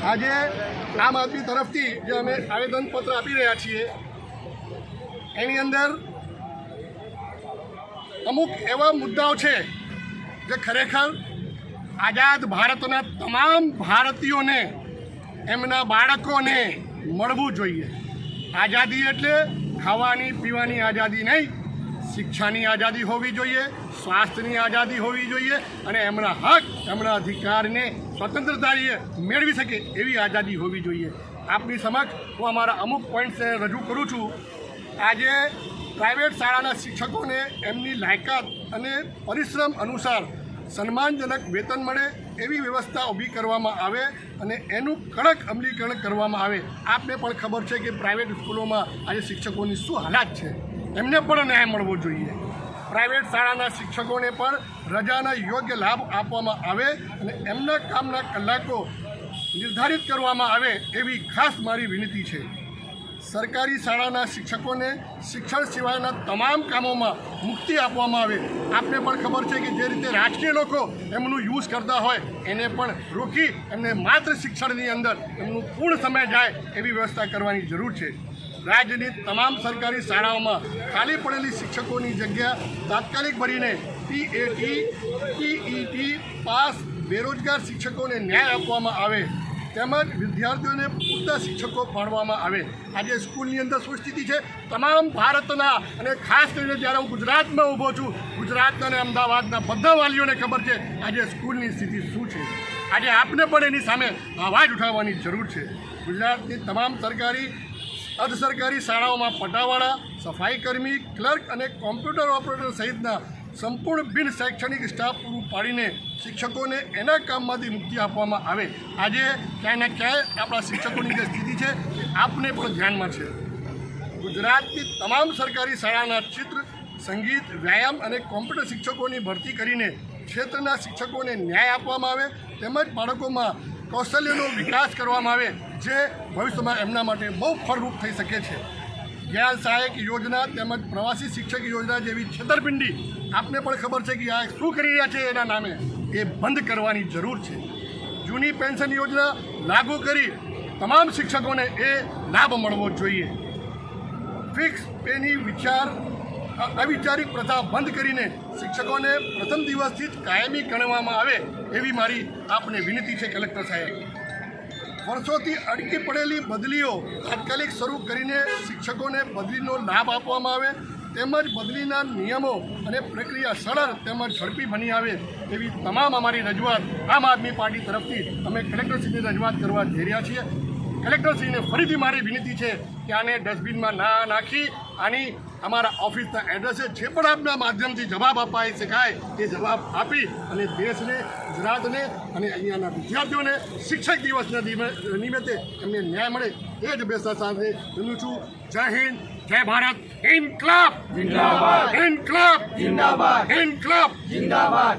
આજે આમ આદમી તરફથી જે અમે આવેદનપત્ર આપી રહ્યા છીએ એની અંદર અમુક એવા મુદ્દાઓ છે જે ખરેખર આઝાદ ભારતના તમામ ભારતીયોને એમના બાળકોને મળવું જોઈએ। આઝાદી એટલે ખાવાની પીવાની આઝાદી નહીં, શિક્ષાની આઝાદી હોવી જોઈએ, સ્વાસ્થ્યની આઝાદી હોવી જોઈએ અને એમના હક એમના અધિકારને સ્વતંત્રતાએ મેળવી શકે એવી આઝાદી હોવી જોઈએ। આપની સમક્ષ હું અમારા અમુક પોઈન્ટ્સને રજૂ કરું છું। આજે પ્રાઇવેટ શાળાના શિક્ષકોને એમની લાયકાત અને પરિશ્રમ અનુસાર સન્માનજનક વેતન મળે એવી વ્યવસ્થા ઊભી કરવામાં આવે અને એનું કડક અમલીકરણ કરવામાં આવે। આપને પણ ખબર છે કે પ્રાઇવેટ સ્કૂલોમાં આજે શિક્ષકોની શું હાલાત છે, એમને પણ ન્યાય મળવો જોઈએ। પ્રાઇવેટ શાળાના શિક્ષકોને પણ રજાના યોગ્ય લાભ આપવામાં આવે અને એમના કામના કલાકો નિર્ધારિત કરવામાં આવે એવી ખાસ મારી વિનંતી છે। સરકારી શાળાના શિક્ષકોને શિક્ષણ સિવાયના તમામ કામોમાં મુક્તિ આપવામાં આવે। આપને પણ ખબર છે કે જે રીતે રાજકીય લોકો એમનું યુઝ કરતા હોય એને પણ રોકી એમને માત્ર શિક્ષણની અંદર એમનું પૂર્ણ સમય જાય એવી વ્યવસ્થા કરવાની જરૂર છે। રાજ્યની તમામ સરકારી શાળાઓમાં ખાલી પડેલી શિક્ષકોની જગ્યા તાત્કાલિક ભરીને TET પાસ બેરોજગાર શિક્ષકોને ન્યાય આપવામાં આવે તેમજ વિદ્યાર્થીઓને પૂરતા શિક્ષકો ફાળવવામાં આવે। આજે સ્કૂલની અંદર શું સ્થિતિ છે, તમામ ભારતના અને ખાસ કરીને જ્યારે હું ગુજરાતમાં ઊભો છું, ગુજરાતના અને અમદાવાદના બધા વાલીઓને ખબર છે આજે સ્કૂલની સ્થિતિ શું છે। આજે આપને પણ એની સામે અવાજ ઉઠાવવાની જરૂર છે। ગુજરાતની તમામ સરકારી અર્ધ સરકારી શાળાઓમાં પટાવાળા, સફાઈ કર્મી, ક્લર્ક અને કોમ્પ્યુટર ઓપરેટર સહિતના સંપૂર્ણ બિન શૈક્ષણિક સ્ટાફ પૂરું પાડીને શિક્ષકોને એના કામમાંથી મુક્તિ આપવામાં આવે। આજે ક્યાંય ને ક્યાંય આપણા શિક્ષકોની જે સ્થિતિ છે એ આપને પણ ધ્યાનમાં છે। ગુજરાતની તમામ સરકારી શાળાના ચિત્ર, સંગીત, વ્યાયામ અને કોમ્પ્યુટર શિક્ષકોની ભરતી કરીને ક્ષેત્રના શિક્ષકોને ન્યાય આપવામાં આવે તેમજ બાળકોમાં કૌશલ્યનો વિકાસ કરવામાં આવે જે ભવિષ્યમાં એમના માટે બહુ ફળરૂપ થઈ શકે છે। જ્ઞાન સહાયક યોજના તેમજ પ્રવાસી શિક્ષક યોજના જેવી છેતરપિંડી આપને પણ ખબર છે કે આ શું કરી રહ્યા છે એના નામે એ બંધ કરવાની જરૂર છે। જૂની પેન્શન યોજના લાગુ કરી તમામ શિક્ષકોને એ લાભ મળવો જોઈએ। ફિક્સ પેની અવિચારિક પ્રથા બંધ કરીને શિક્ષકોને પ્રથમ દિવસથી જ કાયમી ગણવામાં આવે એવી મારી આપને વિનંતી છે કલેક્ટર સાહેબ। વર્ષોથી અટકી પડેલી બદલીઓ તાત્કાલિક શરૂ કરીને શિક્ષકોને બદલીનો લાભ આપવામાં આવે તેમજ બદલીના નિયમો અને પ્રક્રિયા સરળ તેમજ ઝડપી બની આવે એવી તમામ અમારી રજૂઆત આમ આદમી પાર્ટી તરફથી અમે કલેક્ટરશ્રીની રજૂઆત કરવા જઈ રહ્યા છીએ। કલેક્ટરશ્રીને ફરીથી મારી વિનંતી છે કે આને ડસ્ટબિનમાં ના નાખી આની અમારા ઓફિસના એડ્રેસે જે પણ આપના માધ્યમથી જવાબ અપાઈ શકાય એ જવાબ આપી અને દેશને, ગુજરાતને અને અહીંયાના વિદ્યાર્થીઓને શિક્ષક દિવસના નિમિત્તે એમને ન્યાય મળે એ જ અપેક્ષા સાથે બનું છું। જય હિન્દ, જય ભારત, ઇન્કલાબ જિંદાબાદ, ઇન્કલાબ જિંદાબાદ, ઇન્કલાબ જિંદાબાદ।